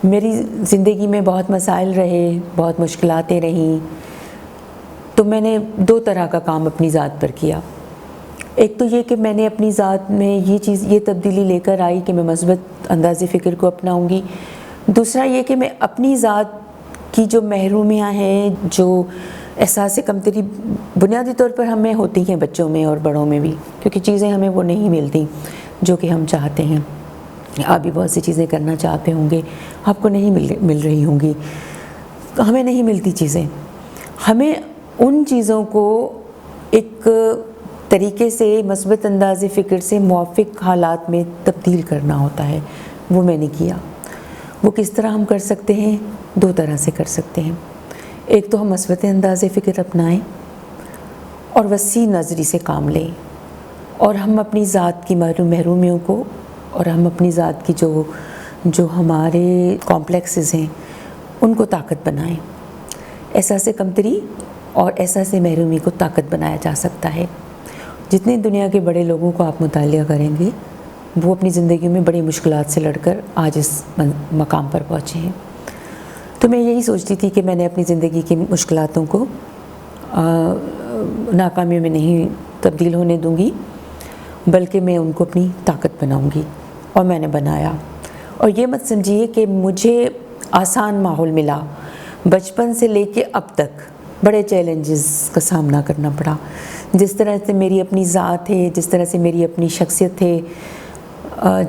میری زندگی میں بہت مسائل رہے، بہت مشکلاتیں رہیں، تو میں نے دو طرح کا کام اپنی ذات پر کیا۔ ایک تو یہ کہ میں نے اپنی ذات میں یہ تبدیلی لے کر آئی کہ میں مثبت انداز فکر کو اپناؤں گی۔ دوسرا یہ کہ میں اپنی ذات کی جو محرومیاں ہیں، جو احساس کمتری بنیادی طور پر ہمیں ہوتی ہیں، بچوں میں اور بڑوں میں بھی، کیونکہ چیزیں ہمیں وہ نہیں ملتی جو کہ ہم چاہتے ہیں۔ آپ بھی بہت سی چیزیں کرنا چاہتے ہوں گے، آپ کو نہیں مل رہی ہوں گی، ہمیں نہیں ملتی چیزیں۔ ہمیں ان چیزوں کو ایک طریقے سے مثبت انداز فکر سے موافق حالات میں تبدیل کرنا ہوتا ہے۔ وہ میں نے کیا۔ وہ کس طرح ہم کر سکتے ہیں؟ دو طرح سے کر سکتے ہیں۔ ایک تو ہم مثبت انداز فکر اپنائیں اور وسیع نظری سے کام لیں، اور ہم اپنی ذات کی محرومیوں کو اور ہم اپنی ذات کی جو ہمارے کمپلیکسز ہیں ان کو طاقت بنائیں۔ احساس کمتری اور احساس محرومی کو طاقت بنایا جا سکتا ہے۔ جتنے دنیا کے بڑے لوگوں کو آپ مطالعہ کریں گے، وہ اپنی زندگی میں بڑی مشکلات سے لڑ کر آج اس مقام پر پہنچے ہیں۔ تو میں یہی سوچتی تھی کہ میں نے اپنی زندگی کی مشکلاتوں کو ناکامیوں میں نہیں تبدیل ہونے دوں گی، بلکہ میں ان کو اپنی طاقت بناؤں گی، اور میں نے بنایا۔ اور یہ مت سمجھیے کہ مجھے آسان ماحول ملا، بچپن سے لے کے اب تک بڑے چیلنجز کا سامنا کرنا پڑا۔ جس طرح سے میری اپنی ذات ہے، جس طرح سے میری اپنی شخصیت ہے،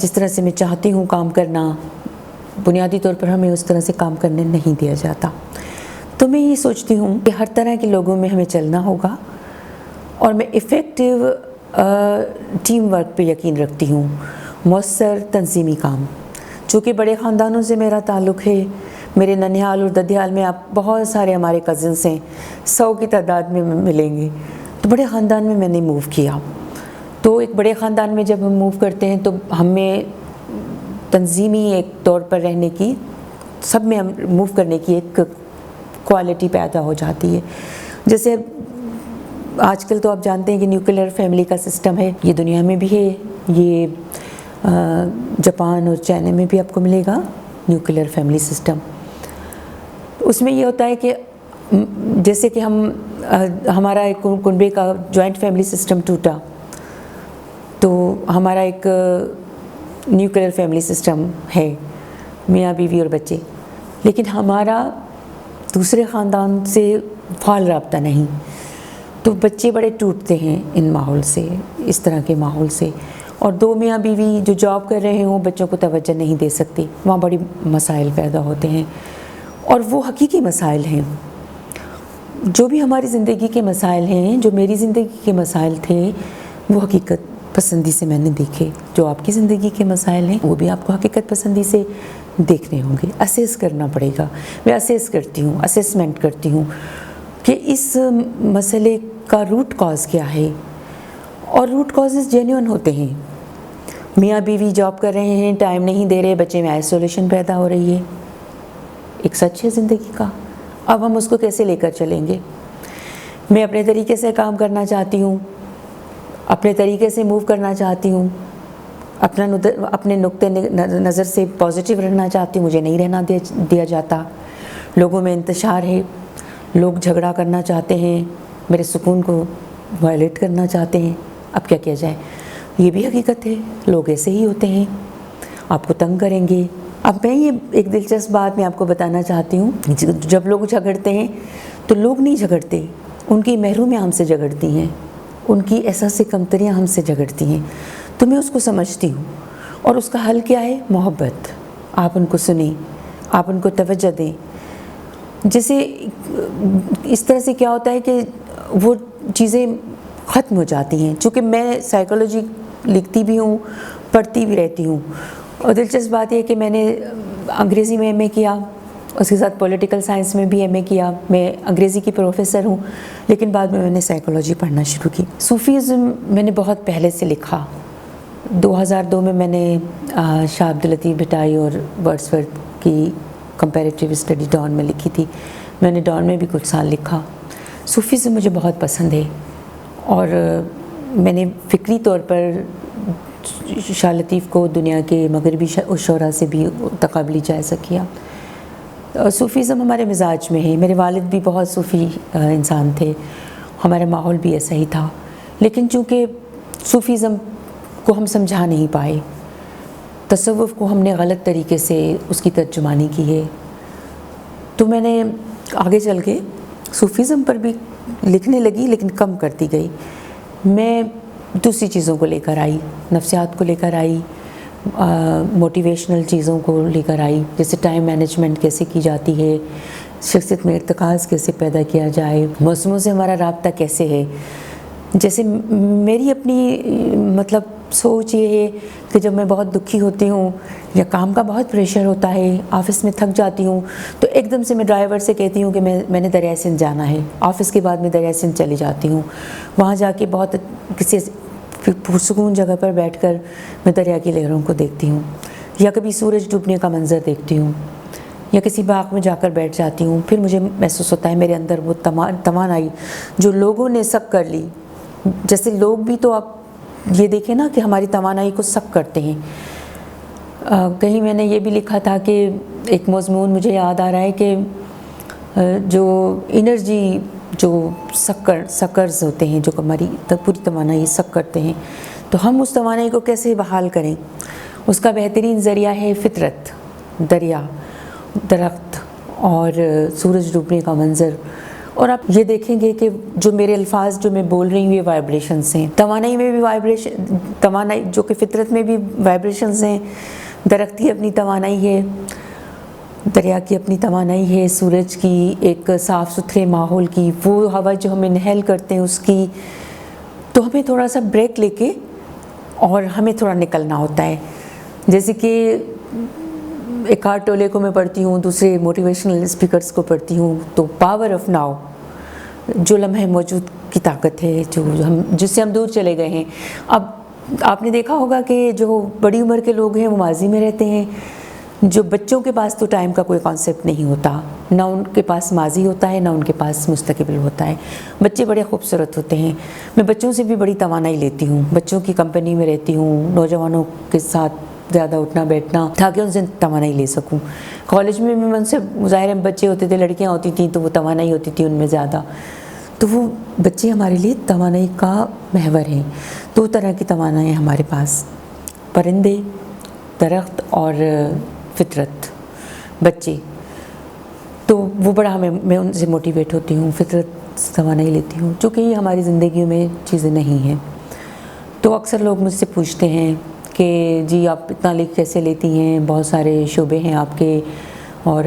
جس طرح سے میں چاہتی ہوں کام کرنا، بنیادی طور پر ہمیں اس طرح سے کام کرنے نہیں دیا جاتا۔ تو میں یہ سوچتی ہوں کہ ہر طرح کے لوگوں میں ہمیں چلنا ہوگا، اور میں ایفیکٹو ٹیم ورک پہ یقین رکھتی ہوں، مؤثر تنظیمی کام۔ چونکہ بڑے خاندانوں سے میرا تعلق ہے، میرے ننیہال اور ددیال میں آپ بہت سارے ہمارے کزنس ہیں، 100 کی تعداد میں ملیں گے۔ تو بڑے خاندان میں نے موو کیا۔ تو ایک بڑے خاندان میں جب ہم موو کرتے ہیں تو ہمیں تنظیمی ایک طور پر رہنے کی، سب میں موو کرنے کی ایک کوالٹی پیدا ہو جاتی ہے۔ جیسے آج کل تو آپ جانتے ہیں کہ نیوکلیر فیملی کا سسٹم ہے، یہ دنیا میں بھی ہے، یہ جاپان اور چائنا میں بھی آپ کو ملے گا نیوکلیر فیملی سسٹم۔ اس میں یہ ہوتا ہے کہ جیسے کہ ہمارا ایک کنبے کا جوائنٹ فیملی سسٹم ٹوٹا، تو ہمارا ایک نیوکلیر فیملی سسٹم ہے، میاں بیوی اور بچے، لیکن ہمارا دوسرے خاندان سے فعال رابطہ نہیں، تو بچے بڑے ٹوٹتے ہیں ان ماحول سے، اس طرح کے ماحول سے۔ اور دو میاں بیوی جو جاب کر رہے ہوں بچوں کو توجہ نہیں دے سکتے، وہاں بڑی مسائل پیدا ہوتے ہیں، اور وہ حقیقی مسائل ہیں۔ جو بھی ہماری زندگی کے مسائل ہیں، جو میری زندگی کے مسائل تھے، وہ حقیقت پسندی سے میں نے دیکھے۔ جو آپ کی زندگی کے مسائل ہیں وہ بھی آپ کو حقیقت پسندی سے دیکھنے ہوں گے، اسیس کرنا پڑے گا۔ میں اسیس کرتی ہوں، اسیسمنٹ کرتی ہوں کہ اس مسئلے کا روٹ کاز کیا ہے، اور روٹ کازز جینیون ہوتے ہیں۔ میاں بیوی جاب کر رہے ہیں، ٹائم نہیں دے رہے، بچے میں آئسولیشن پیدا ہو رہی ہے، ایک سچ ہے زندگی کا۔ اب ہم اس کو کیسے لے کر چلیں گے؟ میں اپنے طریقے سے کام کرنا چاہتی ہوں، اپنے طریقے سے موو کرنا چاہتی ہوں، اپنے نقطۂ نظر سے پازیٹیو رہنا چاہتی ہوں، مجھے نہیں رہنا دیا جاتا۔ لوگوں میں انتشار ہے، لوگ جھگڑا کرنا چاہتے ہیں، میرے سکون کو وائلیٹ کرنا چاہتے ہیں۔ اب کیا کیا جائے؟ یہ بھی حقیقت ہے، لوگ ایسے ہی ہوتے ہیں، آپ کو تنگ کریں گے۔ اب میں یہ ایک دلچسپ بات میں آپ کو بتانا چاہتی ہوں، جب لوگ جھگڑتے ہیں تو لوگ نہیں جھگڑتے، ان کی محرومیاں ہم سے جھگڑتی ہیں، ان کی احساس کمتریاں ہم سے جھگڑتی ہیں۔ تو میں اس کو سمجھتی ہوں، اور اس کا حل کیا ہے؟ محبت۔ آپ ان کو سنیں، آپ ان کو توجہ دیں۔ جیسے اس طرح سے کیا ہوتا ہے کہ وہ چیزیں ختم ہو جاتی ہیں۔ چونکہ میں سائیکالوجی لکھتی بھی ہوں، پڑھتی بھی رہتی ہوں، اور دلچسپ بات یہ ہے کہ میں نے انگریزی میں ایم اے کیا، اس کے ساتھ پولیٹیکل سائنس میں بھی ایم اے کیا۔ میں انگریزی کی پروفیسر ہوں، لیکن بعد میں نے سائیکالوجی پڑھنا شروع کی۔ صوفیزم میں نے بہت پہلے سے لکھا۔ 2002 میں نے شاہ عبداللطیف بھٹائی اور ورڈسورتھ کی کمپیریٹیو اسٹڈی ڈان میں لکھی تھی۔ میں نے ڈان میں بھی کچھ سال لکھا۔ صوفیزم مجھے بہت پسند ہے، اور میں نے فکری طور پر شاہ لطیف کو دنیا کے مغربی شعراء سے بھی تقابلی جائزہ کیا۔ صوفیزم ہمارے مزاج میں ہے، میرے والد بھی بہت صوفی انسان تھے، ہمارا ماحول بھی ایسا ہی تھا، لیکن چونکہ صوفیزم کو ہم سمجھا نہیں پائے، تصوف کو ہم نے غلط طریقے سے اس کی ترجمانی کی ہے، تو میں نے آگے چل کے صوفیزم پر بھی لکھنے لگی، لیکن کم کرتی گئی۔ میں دوسری چیزوں کو لے کر آئی، نفسیات کو لے کر آئی، موٹیویشنل چیزوں کو لے کر آئی، جیسے ٹائم مینجمنٹ کیسے کی جاتی ہے، شخصیت میں ارتکاز کیسے پیدا کیا جائے، موسموں سے ہمارا رابطہ کیسے ہے۔ جیسے میری اپنی مطلب سوچ یہ ہے کہ جب میں بہت دکھی ہوتی ہوں یا کام کا بہت پریشر ہوتا ہے، آفس میں تھک جاتی ہوں، تو ایک دم سے میں ڈرائیور سے کہتی ہوں کہ میں نے دریائے سندھ جانا ہے، آفس کے بعد میں دریائے سندھ چلی جاتی ہوں، وہاں جا کے بہت کسی پرسکون جگہ پر بیٹھ کر میں دریا کی لہروں کو دیکھتی ہوں، یا کبھی سورج ڈوبنے کا منظر دیکھتی ہوں، یا کسی باغ میں جا کر بیٹھ جاتی ہوں، پھر مجھے محسوس ہوتا ہے میرے اندر وہ توانائی جو لوگوں نے سک کر لی، جیسے لوگ بھی تو آپ یہ دیکھیں نا کہ ہماری توانائی کو سک کرتے ہیں۔ کہیں میں نے یہ بھی لکھا تھا کہ ایک مضمون مجھے یاد آ رہا ہے کہ جو انرجی جو سکرز ہوتے ہیں، جو ہماری پوری توانائی سک کرتے ہیں، تو ہم اس توانائی کو کیسے بحال کریں؟ اس کا بہترین ذریعہ ہے فطرت، دریا، درخت اور سورج ڈوبنے کا منظر۔ اور آپ یہ دیکھیں گے کہ جو میرے الفاظ جو میں بول رہی ہوں یہ وائبریشنز ہیں، توانائی میں بھی توانائی جو کہ فطرت میں بھی وائبریشنز ہیں، درخت کی اپنی توانائی ہے، دریا کی اپنی توانائی ہے، سورج کی ایک صاف ستھرے ماحول کی، وہ ہوا جو ہم انہیل کرتے ہیں اس کی، تو ہمیں تھوڑا سا بریک لے کے اور ہمیں تھوڑا نکلنا ہوتا ہے۔ جیسے کہ ایکارٹ ٹولے کو میں پڑھتی ہوں، دوسرے موٹیویشنل اسپیکرز کو پڑھتی ہوں، تو پاور آف ناؤ، جو لمحے موجود کی طاقت ہے، جس سے ہم دور چلے گئے ہیں۔ اب آپ نے دیکھا ہوگا کہ جو بڑی عمر کے لوگ ہیں وہ ماضی میں رہتے ہیں، جو بچوں کے پاس تو ٹائم کا کوئی کانسیپٹ نہیں ہوتا، نہ ان کے پاس ماضی ہوتا ہے نہ ان کے پاس مستقبل ہوتا ہے۔ بچے بڑے خوبصورت ہوتے ہیں، میں بچوں سے بھی بڑی توانائی لیتی ہوں، بچوں کی کمپنی میں رہتی ہوں، نوجوانوں کے ساتھ زیادہ اٹھنا بیٹھنا تاکہ ان سے توانائی لے سکوں۔ کالج میں بھی ان سے ظاہر بچے ہوتے تھے، لڑکیاں ہوتی تھیں تو وہ توانائی ہوتی تھی ان میں زیادہ، تو وہ بچے ہمارے لیے توانائی کا محور ہیں۔ دو طرح کی توانائی ہمارے پاس، پرندے، درخت اور فطرت، بچے، تو وہ بڑا میں ان سے موٹیویٹ ہوتی ہوں، فطرت سے توانائی لیتی ہوں، چونکہ یہ ہماری زندگیوں میں چیزیں نہیں ہیں۔ تو اکثر لوگ مجھ سے پوچھتے ہیں کہ جی آپ اتنا لکھ کیسے لیتی ہیں، بہت سارے شعبے ہیں آپ کے اور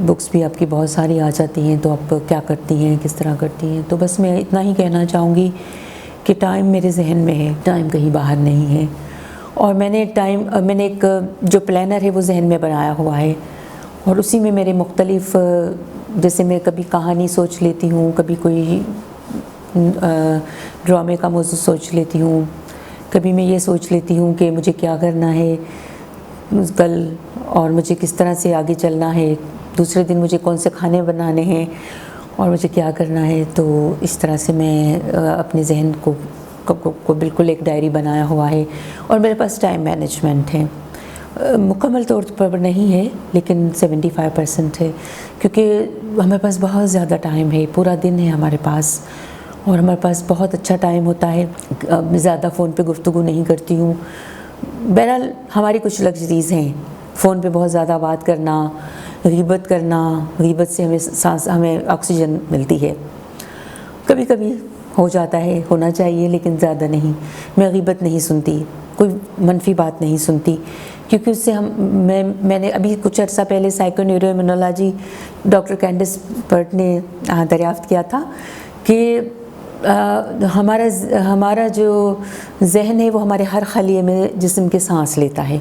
بکس بھی آپ کی بہت ساری آ جاتی ہیں، تو آپ کیا کرتی ہیں، کس طرح کرتی ہیں؟ تو بس میں اتنا ہی کہنا چاہوں گی کہ ٹائم میرے ذہن میں ہے، ٹائم کہیں باہر نہیں ہے، اور میں نے ایک جو پلانر ہے وہ ذہن میں بنایا ہوا ہے، اور اسی میں میرے مختلف، جیسے میں کبھی کہانی سوچ لیتی ہوں، کبھی کوئی ڈرامے کا موضوع سوچ لیتی ہوں، کبھی میں یہ سوچ لیتی ہوں کہ مجھے کیا کرنا ہے کل اور مجھے کس طرح سے آگے چلنا ہے، دوسرے دن مجھے کون سے کھانے بنانے ہیں اور مجھے کیا کرنا ہے۔ تو اس طرح سے میں اپنے ذہن کو بالکل ایک ڈائری بنایا ہوا ہے، اور میرے پاس ٹائم مینجمنٹ ہے، مکمل طور پر نہیں ہے لیکن 75% ہے، کیونکہ ہمارے پاس بہت زیادہ ٹائم ہے، پورا دن ہے ہمارے پاس، اور ہمارے پاس بہت اچھا ٹائم ہوتا ہے۔ میں زیادہ فون پہ گفتگو نہیں کرتی ہوں، بہرحال ہماری کچھ لگژریز ہیں، فون پہ بہت زیادہ بات کرنا، غیبت کرنا، غیبت سے ہمیں آکسیجن ملتی ہے، کبھی کبھی ہو جاتا ہے، ہونا چاہیے لیکن زیادہ نہیں۔ میں غیبت نہیں سنتی، کوئی منفی بات نہیں سنتی، کیونکہ اس سے میں نے ابھی کچھ عرصہ پہلے سائیکو نیورو ایمونالوجی ڈاکٹر کینڈس برٹ نے دریافت کیا تھا کہ ہمارا جو ذہن ہے وہ ہمارے ہر خلیے میں جسم کے سانس لیتا ہے۔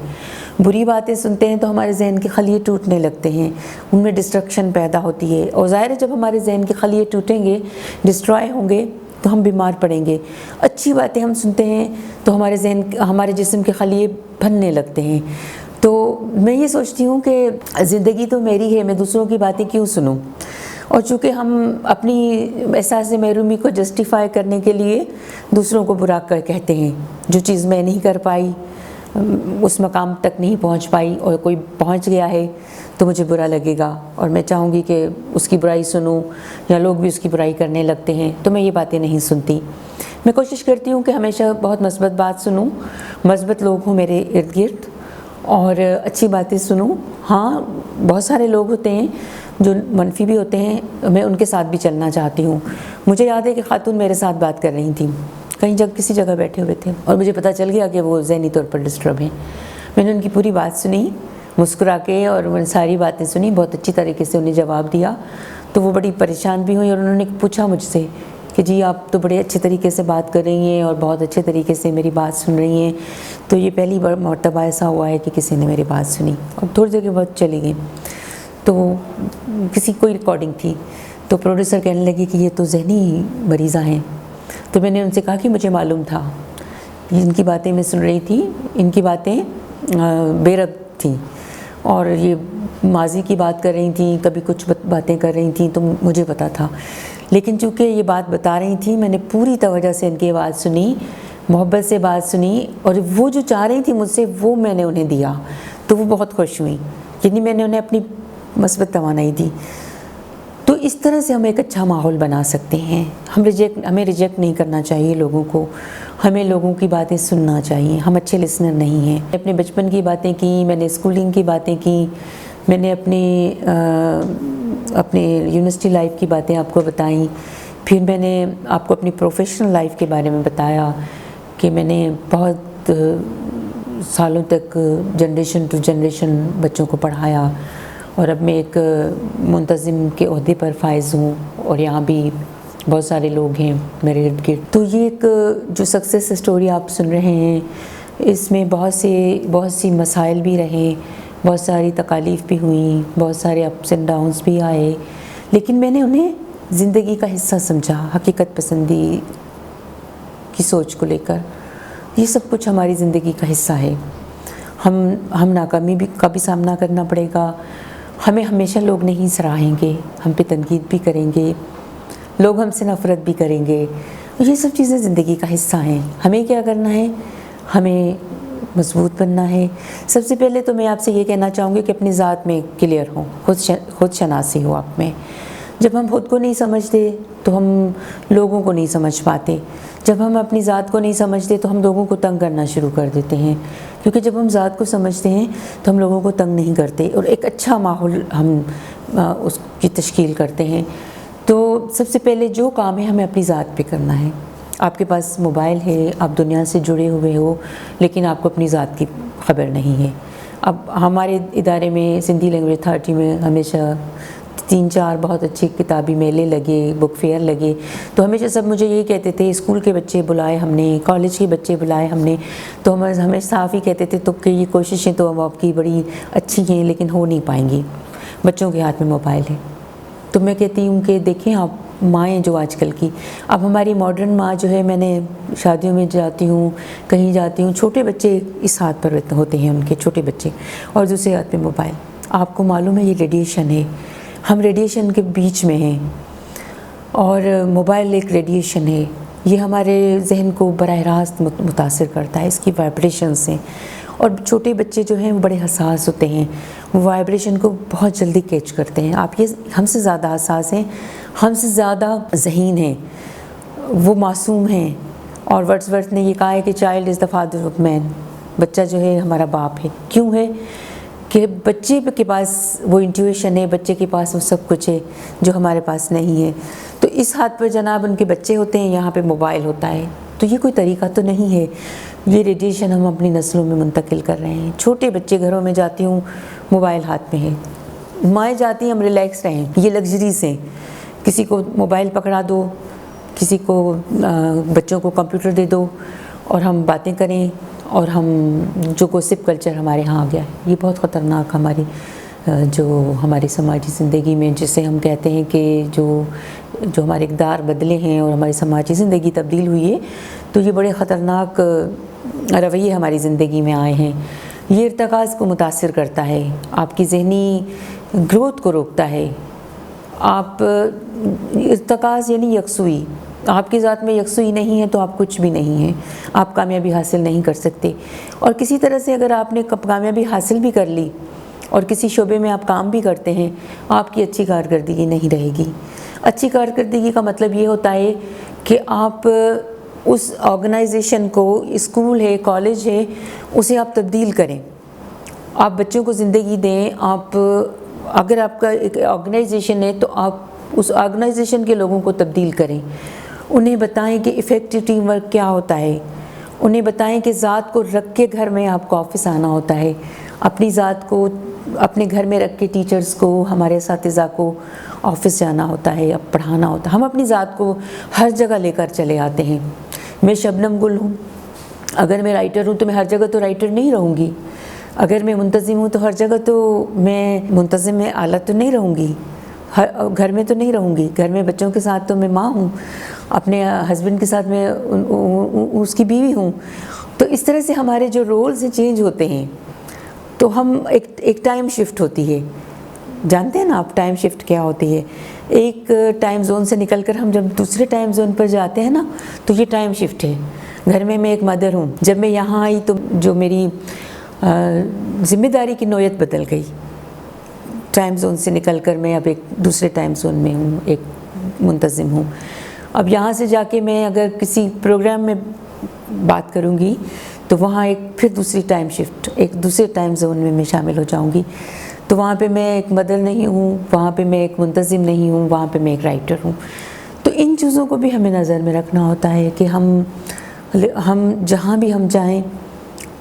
بری باتیں سنتے ہیں تو ہمارے ذہن کے خلیے ٹوٹنے لگتے ہیں، ان میں ڈسٹرکشن پیدا ہوتی ہے، اور ظاہر ہے جب ہمارے ذہن کے خلیے ٹوٹیں گے، ڈسٹرائے ہوں گے تو ہم بیمار پڑیں گے۔ اچھی باتیں ہم سنتے ہیں تو ہمارے جسم کے خلیے بھرنے لگتے ہیں۔ تو میں یہ سوچتی ہوں کہ زندگی تو میری ہے، میں دوسروں کی باتیں کیوں سنوں؟ اور چونکہ ہم اپنی احساس محرومی کو جسٹیفائی کرنے کے لیے دوسروں کو برا کہتے ہیں، جو چیز میں نہیں کر پائی اس مقام تک نہیں پہنچ پائی، اور کوئی پہنچ گیا ہے تو مجھے برا لگے گا، اور میں چاہوں گی کہ اس کی برائی سنوں، یا لوگ بھی اس کی برائی کرنے لگتے ہیں، تو میں یہ باتیں نہیں سنتی۔ میں کوشش کرتی ہوں کہ ہمیشہ بہت مثبت بات سنوں، مثبت لوگ ہوں میرے ارد گرد، اور اچھی باتیں سنوں۔ ہاں بہت سارے لوگ ہوتے ہیں جو منفی بھی ہوتے ہیں، میں ان کے ساتھ بھی چلنا چاہتی ہوں۔ مجھے یاد ہے کہ خاتون میرے ساتھ بات کر رہی تھیں، کہیں کسی جگہ بیٹھے ہوئے تھے، اور مجھے پتہ چل گیا کہ وہ ذہنی طور پر ڈسٹرب ہیں۔ میں نے ان کی پوری بات سنی مسکرا کے، اور وہ ساری باتیں سنی، بہت اچھی طریقے سے انہیں جواب دیا۔ تو وہ بڑی پریشان بھی ہوئی، اور انہوں نے پوچھا مجھ سے کہ جی آپ تو بڑے اچھے طریقے سے بات کر رہی ہیں اور بہت اچھے طریقے سے میری بات سن رہی ہیں، تو یہ پہلی بار مرتبہ ایسا ہوا ہے کہ کسی نے میری بات سنی۔ اور تھوڑی دیر کے بعد چلی گئی، تو کسی کوئی ریکارڈنگ تھی، تو پروڈیوسر کہنے لگی کہ یہ تو ذہنی مریضہ ہیں۔ تو میں نے ان سے کہا کہ مجھے معلوم تھا، ان کی باتیں میں سن رہی تھی، ان کی باتیں بے ربط تھیں، اور یہ ماضی کی بات کر رہی تھیں، کبھی کچھ باتیں کر رہی تھیں، تو مجھے پتا تھا۔ لیکن چونکہ یہ بات بتا رہی تھیں، میں نے پوری توجہ سے ان کی بات سنی، محبت سے بات سنی، اور وہ جو چاہ رہی تھی مجھ سے وہ میں نے انہیں دیا، تو وہ بہت خوش ہوئیں، یعنی میں نے انہیں اپنی مثبت توانائی دی۔ تو اس طرح سے ہم ایک اچھا ماحول بنا سکتے ہیں۔ ہمیں ریجیکٹ نہیں کرنا چاہیے لوگوں کو، ہمیں لوگوں کی باتیں سننا چاہیے، ہم اچھے لسنر نہیں ہیں۔ اپنے بچپن کی باتیں کی، میں نے اسکولنگ کی باتیں کی، میں نے اپنے یونیورسٹی لائف کی باتیں آپ کو بتائیں، پھر میں نے آپ کو اپنی پروفیشنل لائف کے بارے میں بتایا کہ میں نے بہت سالوں تک جنریشن ٹو جنریشن بچوں کو پڑھایا، اور اب میں ایک منتظم کے عہدے پر فائز ہوں، اور یہاں بھی بہت سارے لوگ ہیں میرے ارد گرد۔ تو یہ ایک جو سکسیس سٹوری آپ سن رہے ہیں، اس میں بہت سی مسائل بھی رہے، بہت ساری تکالیف بھی ہوئیں، بہت سارے اپس اینڈ ڈاؤنس بھی آئے، لیکن میں نے انہیں زندگی کا حصہ سمجھا، حقیقت پسندی کی سوچ کو لے کر۔ یہ سب کچھ ہماری زندگی کا حصہ ہے۔ ہم ناکامی کا بھی سامنا کرنا پڑے گا، ہمیں ہمیشہ لوگ نہیں سراہیں گے، ہم پہ تنقید بھی کریں گے، لوگ ہم سے نفرت بھی کریں گے، یہ سب چیزیں زندگی کا حصہ ہیں۔ ہمیں کیا کرنا ہے؟ ہمیں مضبوط بننا ہے۔ سب سے پہلے تو میں آپ سے یہ کہنا چاہوں گی کہ اپنی ذات میں کلیئر ہوں، خود شناسی ہو آپ میں۔ جب ہم خود کو نہیں سمجھتے تو ہم لوگوں کو نہیں سمجھ پاتے، جب ہم اپنی ذات کو نہیں سمجھتے تو ہم لوگوں کو تنگ کرنا شروع کر دیتے ہیں، کیونکہ جب ہم ذات کو سمجھتے ہیں تو ہم لوگوں کو تنگ نہیں کرتے، اور ایک اچھا ماحول ہم اس کی تشکیل کرتے ہیں۔ تو سب سے پہلے جو کام ہے ہمیں اپنی ذات پہ کرنا ہے۔ آپ کے پاس موبائل ہے، آپ دنیا سے جڑے ہوئے ہو، لیکن آپ کو اپنی ذات کی خبر نہیں ہے۔ اب ہمارے ادارے میں سندھی لینگویج اتھارٹی میں ہمیشہ 3-4 بہت اچھے کتابی میلے لگے، بک فیئر لگے، تو ہمیشہ سب مجھے یہی کہتے تھے، اسکول کے بچے بلائے ہم نے، کالج کے بچے بلائے ہم نے، تو ہمیں صاف ہی کہتے تھے تو کہ یہ کوششیں تو آپ کی بڑی اچھی ہیں لیکن ہو نہیں پائیں گی، بچوں کے ہاتھ میں موبائل ہے۔ تو میں کہتی ہوں کہ دیکھیں آپ مائیں جو آج کل کی، اب ہماری ماڈرن ماں جو ہے، میں نے شادیوں میں جاتی ہوں، کہیں جاتی ہوں، چھوٹے بچے اس ہاتھ پر ہوتے ہیں ان کے، چھوٹے بچے، اور دوسرے ہاتھ میں موبائل۔ آپ کو معلوم ہے یہ ریڈیشن ہے، ہم ریڈیشن کے بیچ میں ہیں، اور موبائل ایک ریڈیشن ہے، یہ ہمارے ذہن کو براہ راست متاثر کرتا ہے، اس کی وائبریشن سے، اور چھوٹے بچے جو ہیں وہ بڑے حساس ہوتے ہیں، وہ وائبریشن کو بہت جلدی کیچ کرتے ہیں۔ آپ یہ ہم سے زیادہ حساس ہیں، ہم سے زیادہ ذہین ہیں، وہ معصوم ہیں، اور ورڈزورتھ نے یہ کہا ہے کہ child is the father of man, بچہ جو ہے ہمارا باپ ہے۔ کیوں ہے؟ کہ بچے کے پاس وہ انٹیویشن ہے، بچے کے پاس وہ سب کچھ ہے جو ہمارے پاس نہیں ہے۔ تو اس ہاتھ پر جناب ان کے بچے ہوتے ہیں، یہاں پہ موبائل ہوتا ہے، تو یہ کوئی طریقہ تو نہیں ہے۔ یہ ریڈیشن ہم اپنی نسلوں میں منتقل کر رہے ہیں۔ چھوٹے بچے گھروں میں جاتی ہوں، موبائل ہاتھ میں ہے، مائیں جاتی ہیں ہم ریلیکس رہیں، یہ لگژریز ہیں، کسی کو موبائل پکڑا دو، کسی کو بچوں کو کمپیوٹر دے دو، اور ہم باتیں کریں، اور ہم جو گوسپ کلچر ہمارے ہاں آ گیا ہے، یہ بہت خطرناک ہماری سماجی زندگی میں، جسے ہم کہتے ہیں کہ جو ہمارے اقدار بدلے ہیں اور ہماری سماجی زندگی تبدیل ہوئی ہے، تو یہ بڑے خطرناک رویے ہماری زندگی میں آئے ہیں۔ یہ ارتکاز کو متاثر کرتا ہے، آپ کی ذہنی گروتھ کو روکتا ہے۔ آپ ارتکاز یعنی یکسوئی، آپ کی ذات میں یکسوئی نہیں ہے تو آپ کچھ بھی نہیں ہیں، آپ کامیابی حاصل نہیں کر سکتے۔ اور کسی طرح سے اگر آپ نے کامیابی حاصل بھی کر لی اور کسی شعبے میں آپ کام بھی کرتے ہیں، آپ کی اچھی کارکردگی نہیں رہے گی۔ اچھی کارکردگی کا مطلب یہ ہوتا ہے کہ آپ اس آرگنائزیشن کو، اسکول ہے، کالج ہے، اسے آپ تبدیل کریں، آپ بچوں کو زندگی دیں۔ آپ اگر آپ کا ایک آرگنائزیشن ہے تو آپ اس آرگنائزیشن کے لوگوں کو تبدیل کریں، انہیں بتائیں کہ افیکٹو ٹیم ورک کیا ہوتا ہے، انہیں بتائیں کہ ذات کو رکھ کے گھر میں آپ کو آفس آنا ہوتا ہے، اپنی ذات کو اپنے گھر میں رکھ کے ٹیچرز کو، ہمارے اساتذہ کو آفس جانا ہوتا ہے، اب پڑھانا ہوتا ہے۔ ہم اپنی ذات کو ہر جگہ لے کر چلے آتے ہیں۔ میں شبنم گل ہوں، اگر میں رائٹر ہوں تو میں ہر جگہ تو رائٹر نہیں رہوں گی، اگر میں منتظم ہوں تو ہر جگہ تو میں منتظم میں اعلیٰ تو نہیں رہوں گی، گھر میں تو نہیں رہوں گی، گھر میں بچوں کے ساتھ تو میں ماں ہوں، اپنے ہسبینڈ کے ساتھ میں اس کی بیوی ہوں۔ تو اس طرح سے ہمارے جو رولز ہیں چینج ہوتے ہیں، تو ہم ایک ٹائم شفٹ ہوتی ہے، جانتے ہیں نا آپ ٹائم شفٹ کیا ہوتی ہے؟ ایک ٹائم زون سے نکل کر ہم جب دوسرے ٹائم زون پر جاتے ہیں نا، تو یہ ٹائم شفٹ ہے۔ گھر میں ایک مدر ہوں، جب میں یہاں آئی تو جو میری ذمہ داری کی نوعیت بدل گئی، ٹائم زون سے نکل کر میں اب ایک دوسرے ٹائم زون میں ہوں، ایک منتظم ہوں۔ اب یہاں سے جا کے میں اگر کسی پروگرام میں بات کروں گی تو وہاں ایک پھر دوسری ٹائم شفٹ، ایک دوسرے ٹائم زون میں شامل ہو جاؤں گی، تو وہاں پہ میں ایک مدر نہیں ہوں، وہاں پہ میں ایک منتظم نہیں ہوں، وہاں پہ میں ایک رائٹر ہوں۔ تو ان چیزوں کو بھی ہمیں نظر میں رکھنا ہوتا ہے کہ ہم جہاں بھی ہم جائیں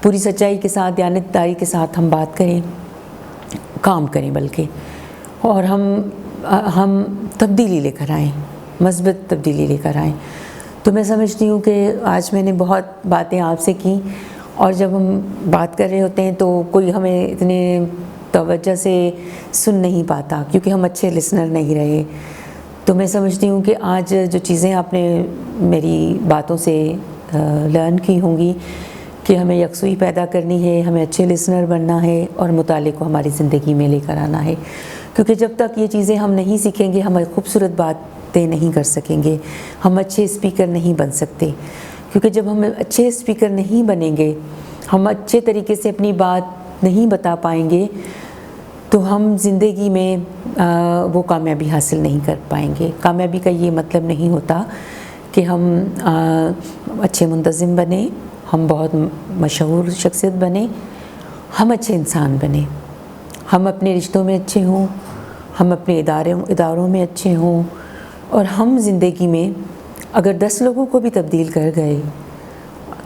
پوری سچائی کے ساتھ، دیانتداری کے ساتھ ہم بات کریں، کام کریں، بلکہ اور ہم تبدیلی لے کر آئیں، مثبت تبدیلی لے کر آئیں۔ تو میں سمجھتی ہوں کہ آج میں نے بہت باتیں آپ سے کی، اور جب ہم بات کر رہے ہوتے ہیں تو کوئی ہمیں اتنے توجہ سے سن نہیں پاتا کیونکہ ہم اچھے لسنر نہیں رہے۔ تو میں سمجھتی ہوں کہ آج جو چیزیں آپ نے میری باتوں سے لرن کی ہوں گی کہ ہمیں یکسوئی پیدا کرنی ہے، ہمیں اچھے لسنر بننا ہے اور مطالعے کو ہماری زندگی میں لے کر آنا ہے، کیونکہ جب تک یہ چیزیں ہم نہیں سیکھیں گے ہم خوبصورت باتیں نہیں کر سکیں گے، ہم اچھے اسپیکر نہیں بن سکتے، کیونکہ جب ہم اچھے اسپیکر نہیں بنیں گے، ہم اچھے طریقے سے اپنی بات نہیں بتا پائیں گے، تو ہم زندگی میں وہ کامیابی حاصل نہیں کر پائیں گے۔ کامیابی کا یہ مطلب نہیں ہوتا کہ ہم اچھے منتظم بنیں، ہم بہت مشہور شخصیت بنیں، ہم اچھے انسان بنیں، ہم اپنے رشتوں میں اچھے ہوں، ہم اپنے اداروں میں اچھے ہوں، اور ہم زندگی میں اگر 10 لوگوں کو بھی تبدیل کر گئے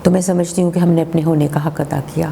تو میں سمجھتی ہوں کہ ہم نے اپنے ہونے کا حق ادا کیا۔